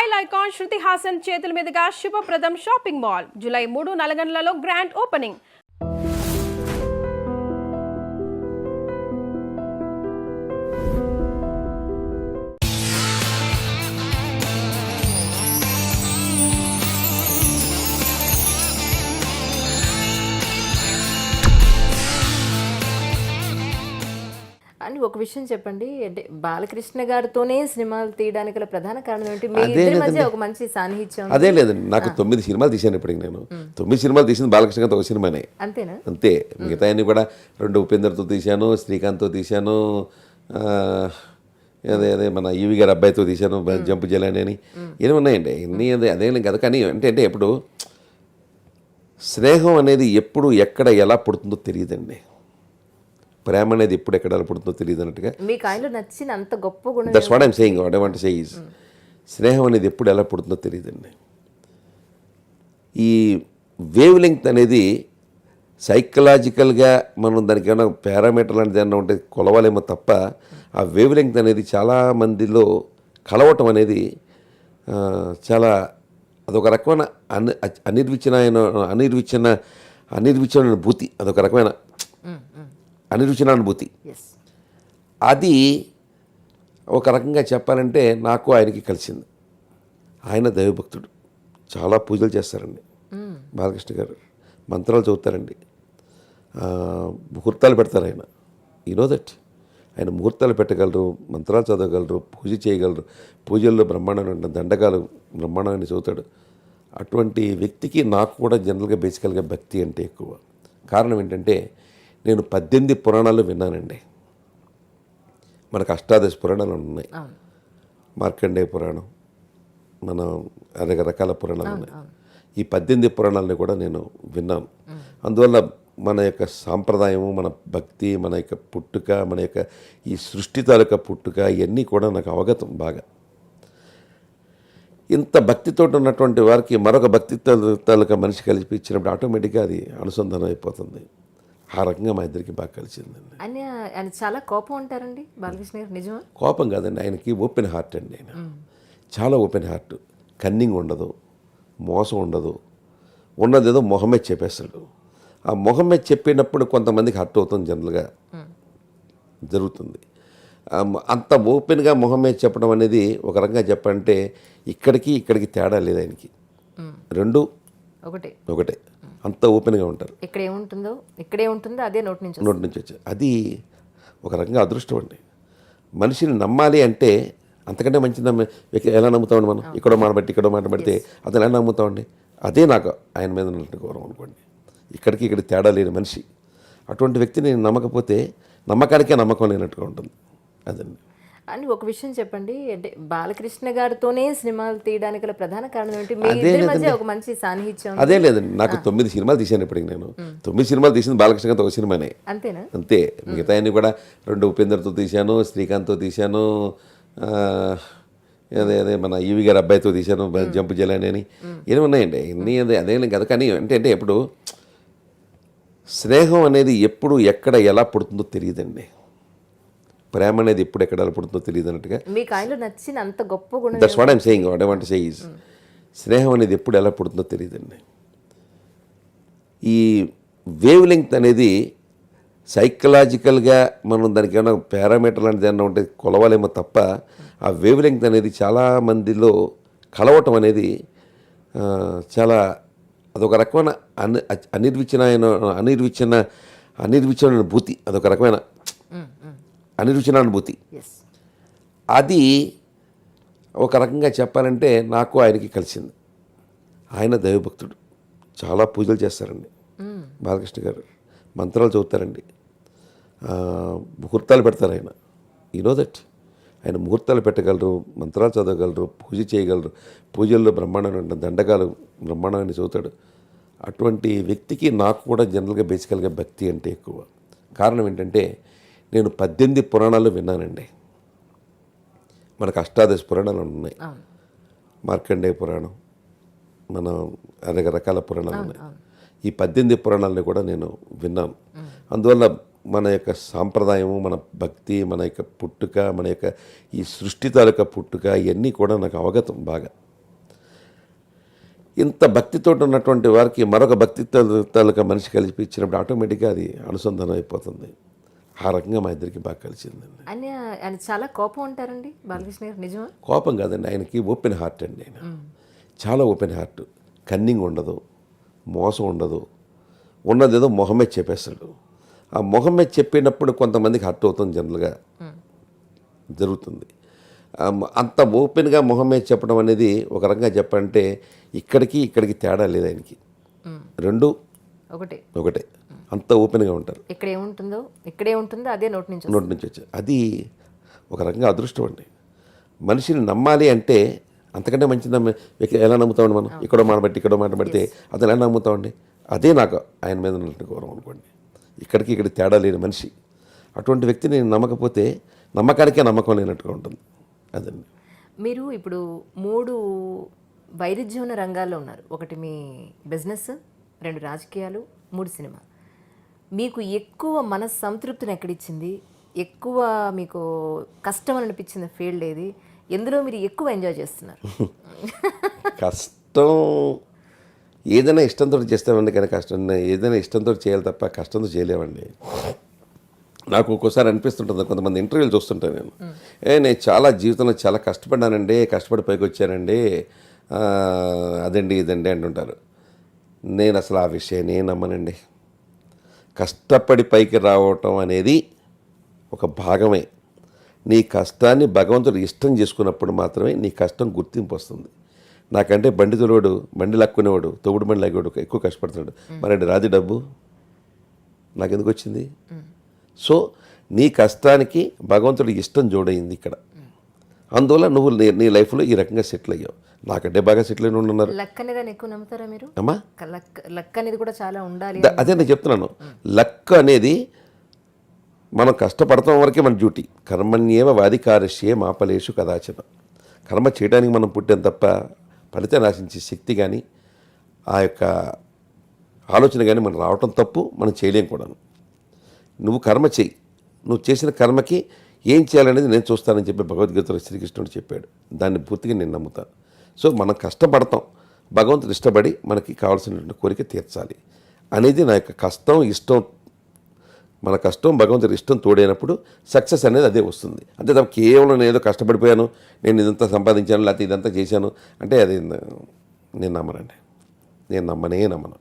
Style icon Shruti Haasan చేతుల మీదుగా Shubhapradam shopping mall July 3 నల్గొండలలో గ్రాండ్ ఓపెనింగ్. అని ఒక విషయం చెప్పండి, అంటే బాలకృష్ణ గారితోనే సినిమాలు తీయడానికి గల ప్రధాన కారణం ఏంటి? మీ ఇద్దరి మధ్య ఒక మంచి సాన్నిహిత్యం. అదే లేదండి, నాకు 9 సినిమాలు తీశాను ఇప్పటికి. నేను 9 సినిమాలు తీసింది బాలకృష్ణ గారితో ఒక సినిమానే. అంతేనా? అంతే. మిగతా అన్ని కూడా 2 ఉపేందర్తో తీశాను, శ్రీకాంత్తో తీశాను, అదే అదే మన ఈవి గారి అబ్బాయితో తీశాను, జంపు జలాని అని ఏమి ఉన్నాయండి. ఇన్ని అదేం కదా. కానీ అంటే ఎప్పుడు స్నేహం అనేది ఎప్పుడు ఎక్కడ ఎలా పుడుతుందో తెలియదండి. ప్రేమ అనేది ఎప్పుడు ఎక్కడ పుడుతుందో తెలియదు అన్నట్టుగా. మీకు ఆయనలో నచ్చిన అంత గొప్ప గుణం? That's what I'm saying. What I want to say is స్నేహం అనేది ఎప్పుడు ఎలా పుడుతుందో తెలియదండి. ఈ వేవ్ లెంగ్త్ అనేది సైకలాజికల్గా మనం దానికి ఏమైనా పారామీటర్ లాంటిది ఏమైనా ఉంటే కొలవాలేమో తప్ప, ఆ వేవ్ లెంగ్త్ అనేది చాలా మందిలో కలవటం అనేది చాలా అదొక రకమైన అనిర్విచన భూతి. అదొక రకమైన అనిరుచిన అనుభూతి. అది ఒక రకంగా చెప్పాలంటే నాకు ఆయనకి కలిసింది. ఆయన దైవభక్తుడు, చాలా పూజలు చేస్తారండి బాలకృష్ణ గారు, మంత్రాలు చదువుతారండి, ముహూర్తాలు పెడతారు ఆయన. You know that. ఆయన ముహూర్తాలు పెట్టగలరు, మంత్రాలు చదవగలరు, పూజ చేయగలరు, పూజల్లో బ్రహ్మాండమైన దండకాలు బ్రహ్మాండమైన చదువుతాడు. అటువంటి వ్యక్తికి నాకు కూడా జనరల్గా బేసికల్గా భక్తి అంటే ఎక్కువ. కారణం ఏంటంటే నేను 18 పురాణాలు విన్నానండి. మనకు అష్టాదశ పురాణాలు ఉన్నాయి. మార్కండేయ పురాణం, మన అనేక రకాల పురాణాలు ఉన్నాయి. ఈ 18 పురాణాలని కూడా నేను విన్నాను. అందువల్ల మన యొక్క సాంప్రదాయము, మన భక్తి, మన యొక్క పుట్టుక, మన యొక్క ఈ సృష్టి తాలూకా పుట్టుక ఇవన్నీ కూడా నాకు అవగతం బాగా. ఇంత భక్తితో ఉన్నటువంటి వారికి మరొక భక్తి తాలూకా మనిషి కలిపి ఇచ్చినప్పుడు ఆటోమేటిక్గా అది అనుసంధానం అయిపోతుంది. ఆ రకంగా మా ఇద్దరికి బాగా కలిసిందండి. ఆయన చాలా కోపం ఉంటారండి బాలకృష్ణ గారు, నిజమా? కోపం కాదండి, ఆయనకి ఓపెన్ హార్ట్ అండి. ఆయన చాలా ఓపెన్ హార్ట్. కన్నింగ్ ఉండదు, మోసం ఉండదు, ఉన్నదేదో మొహమే చెప్పేస్తాడు. ఆ మొహమే చెప్పినప్పుడు కొంతమందికి హర్ట్ అవుతుంది, జనరల్గా జరుగుతుంది. అంత ఓపెన్గా మొహమే చెప్పడం అనేది ఒక రకంగా చెప్పాలంటే ఇక్కడికి తేడా లేదు. ఆయనకి రెండు ఒకటే. అంత ఓపెన్గా ఉంటారు. ఇక్కడే ఉంటుందో అదే నోటి నుంచి వచ్చి అది ఒక రకంగా అదృష్టం అండి. మనిషిని నమ్మాలి అంటే అంతకంటే మంచి ఎలా నమ్ముతామండి మనం? ఇక్కడ మాట పెడితే అతను ఎలా నమ్ముతామండి? అదే నాకు ఆయన మీద ఉన్నట్టు గౌరవం అనుకోండి. ఇక్కడికి తేడా లేని మనిషి. అటువంటి వ్యక్తిని నేను నమ్మకపోతే నమ్మకానికే నమ్మకం లేనట్టుగా ఉంటుంది. అదండి. అని ఒక విషయం చెప్పండి, అంటే బాలకృష్ణ గారితోనే సినిమాలు తీయడానికి గల ప్రధాన కారణం ఏంటి? మీ ఇద్దరి మధ్య ఒక మంచి సాన్నిహిత్యం. అదే లేదండి, నాకు 9 సినిమాలు తీశాను ఇప్పటికి. నేను 9 సినిమాలు తీసింది బాలకృష్ణ గారితో ఒక సినిమానే. అంతేనా? అంతే. మిగతా అన్ని కూడా 2 ఉపేందర్తో తీశాను, శ్రీకాంత్తో తీశాను, అదే మన ఈవి గారి అబ్బాయితో తీశాను, జంపు జలాని అని ఏమి ఉన్నాయండి. ఇన్ని అదేం కదా. కానీ అంటే ఎప్పుడు స్నేహం అనేది ఎప్పుడు ఎక్కడ ఎలా పుడుతుందో తెలియదండి. ప్రేమ అనేది ఎప్పుడు ఎక్కడ పుడుతుందో తెలియదు అన్నట్టుగా. మీకు ఆయనలో నచ్చిన అంత గొప్ప గుణం? That's what I'm saying. What I want to say is స్నేహం అనేది ఎప్పుడు ఎలా పుడుతుందో తెలియదండి. ఈ వేవ్ లెంగ్త్ అనేది సైకలాజికల్గా మనం దానికి ఏమైనా పారామీటర్ లాంటిది ఏమైనా ఉంటే కొలవాలేమో తప్ప, ఆ వేవ్ లెంగ్త్ అనేది చాలా మందిలో కలవటం అనేది చాలా అదొక రకమైన అనిర్విచన భూతి. అదొక రకమైన అనిరుచిన అనుభూతి. అది ఒక రకంగా చెప్పాలంటే నాకు ఆయనకి కలిసింది. ఆయన దైవభక్తుడు, చాలా పూజలు చేస్తారండి బాలకృష్ణ గారు, మంత్రాలు చదువుతారండి, ముహూర్తాలు పెడతారు ఆయన. You know that. ఆయన ముహూర్తాలు పెట్టగలరు, మంత్రాలు చదవగలరు, పూజ చేయగలరు, పూజల్లో బ్రహ్మాండమైన దండకాలు బ్రహ్మాండమైన చదువుతాడు. అటువంటి వ్యక్తికి నాకు కూడా జనరల్గా బేసికల్గా భక్తి అంటే ఎక్కువ. కారణం ఏంటంటే నేను 18 పురాణాలు విన్నానండి. మనకు అష్టాదశ పురాణాలు ఉన్నాయి. మార్కండేయ పురాణం, మన అనేక రకాల పురాణాలు ఉన్నాయి. ఈ 18 పురాణాలని కూడా నేను విన్నాను. అందువల్ల మన యొక్క సాంప్రదాయము, మన భక్తి, మన యొక్క పుట్టుక, మన యొక్క ఈ సృష్టి తాలూకా పుట్టుక ఇవన్నీ కూడా నాకు అవగతం బాగా. ఇంత భక్తితో ఉన్నటువంటి వారికి మరొక భక్తి తాలూకా మనిషి కలిపి ఇచ్చినప్పుడు ఆటోమేటిక్గా అది అనుసంధానం అయిపోతుంది. ఆ రకంగా మా ఇద్దరికి బాగా కలిసిందండి. ఆయన చాలా కోపం అంటారండి బాలకృష్ణ గారు, నిజమా? కోపం కాదండి, ఆయనకి ఓపెన్ హార్ట్ అండి. ఆయన చాలా ఓపెన్ హార్ట్, కన్నింగ్ ఉండదు, మోసం ఉండదు, ఉన్నదేదో మొహమే చెప్పేస్తాడు. ఆ మొహమే చెప్పినప్పుడు కొంతమందికి హర్ట్ అవుతుంది, జనరల్గా జరుగుతుంది. అంత ఓపెన్గా మొహమే చెప్పడం అనేది ఒక రకంగా చెప్పాలంటే ఇక్కడికి తేడా లేదు ఆయనకి, రెండు ఒకటే, అంత ఓపెన్గా ఉంటారు. ఇక్కడే ఉంటుందో అదే నోటి నుంచి వచ్చి అది ఒక రకంగా అదృష్టం అండి. మనిషిని నమ్మాలి అంటే అంతకంటే మంచి ఎలా నమ్ముతామండి మనం? ఇక్కడో మాట పెడితే అతను ఎలా నమ్ముతామండి? అదే నాకు ఆయన మీద ఉన్నట్టు గౌరవం అనుకోండి. ఇక్కడికి తేడా లేని మనిషి. అటువంటి వ్యక్తిని నేను నమ్మకపోతే నమ్మకానికే నమ్మకం లేనట్టుగా ఉంటుంది. అదండి. మీరు ఇప్పుడు 3 వైరుధ్యం ఉన్న రంగాల్లో ఉన్నారు. ఒకటి మీ బిజినెస్, 2 రాజకీయాలు, 3 సినిమా. మీకు ఎక్కువ మనస్సంతృప్తిని ఎక్కడిచ్చింది? ఎక్కువ మీకు కష్టం అనిపించిన ఫీల్డ్ ఏది? ఎందులో మీరు ఎక్కువ ఎంజాయ్ చేస్తున్నారు? కష్టం ఏదైనా ఇష్టంతో చేస్తామండి, కానీ కష్టం ఏదైనా ఇష్టంతో చేయాలి తప్ప కష్టంతో చేయలేమండి. నాకు ఒక్కోసారి అనిపిస్తుంటుంది, కొంతమంది ఇంటర్వ్యూలు చూస్తుంటాను నేను, నేను చాలా జీవితంలో చాలా కష్టపడ్డానండి, కష్టపడి పైకి వచ్చానండి, అదండి ఇదండి అంటుంటారు. నేను అసలు ఆ విషయాన్ని నమ్మనండి. కష్టపడి పైకి రావటం అనేది ఒక భాగమే. నీ కష్టాన్ని భగవంతుడు ఇష్టం చేసుకున్నప్పుడు మాత్రమే నీ కష్టం గుర్తింపు వస్తుంది. నాకంటే బండి తోలేవాడు, బండి లాక్కునేవాడు, తోపుడు బండి లాగేవాడు ఎక్కువ కష్టపడుతున్నాడు, మరి రాది డబ్బు నాకెందుకు వచ్చింది? సో నీ కష్టానికి భగవంతుడి ఇష్టం జోడైంది ఇక్కడ. అందువల్ల నువ్వు నీ లైఫ్లో ఈ రకంగా సెటిల్ అయ్యావు. నాకంటే బాగా సెటిల్ అయిన ఉన్నారు. లక్ అనేది ఎక్కువ నమ్ముతారా మీరు? అమ్మా, లక్ అనేది కూడా చాలా ఉండాలి. అదే నేను చెప్తున్నాను. లక్ అనేది మనం కష్టపడతాం వరకే మన డ్యూటీ. కర్మణ్యేవ వాధికారస్యే మాపలేషు కదాచన. కర్మ చేయడానికి మనం పుట్టాం తప్ప ఫలితాన్ని ఆశించే శక్తి కానీ ఆ యొక్క ఆలోచన కానీ మనం రావటం తప్పు, మనం చేయలేం కూడాను. నువ్వు కర్మ చేయి, నువ్వు చేసిన కర్మకి ఏం చేయాలనేది నేను చూస్తానని చెప్పి భగవద్గీతలో శ్రీకృష్ణుడు చెప్పాడు. దాన్ని పూర్తిగా నేను నమ్ముతాను. సో మనం కష్టపడతాం, భగవంతుడు ఇష్టపడి మనకి కావాల్సినటువంటి కోరిక తీర్చాలి అనేది నా యొక్క కష్టం, ఇష్టం. మన కష్టం భగవంతుడి ఇష్టం తోడైనప్పుడు సక్సెస్ అనేది అదే వస్తుంది. అంతే తప్ప కేవలం నేను ఏదో కష్టపడిపోయాను, నేను ఇదంతా సంపాదించాను, లేకపోతే ఇదంతా చేశాను అంటే అది నేను నమ్మనండి. నేను నమ్మను.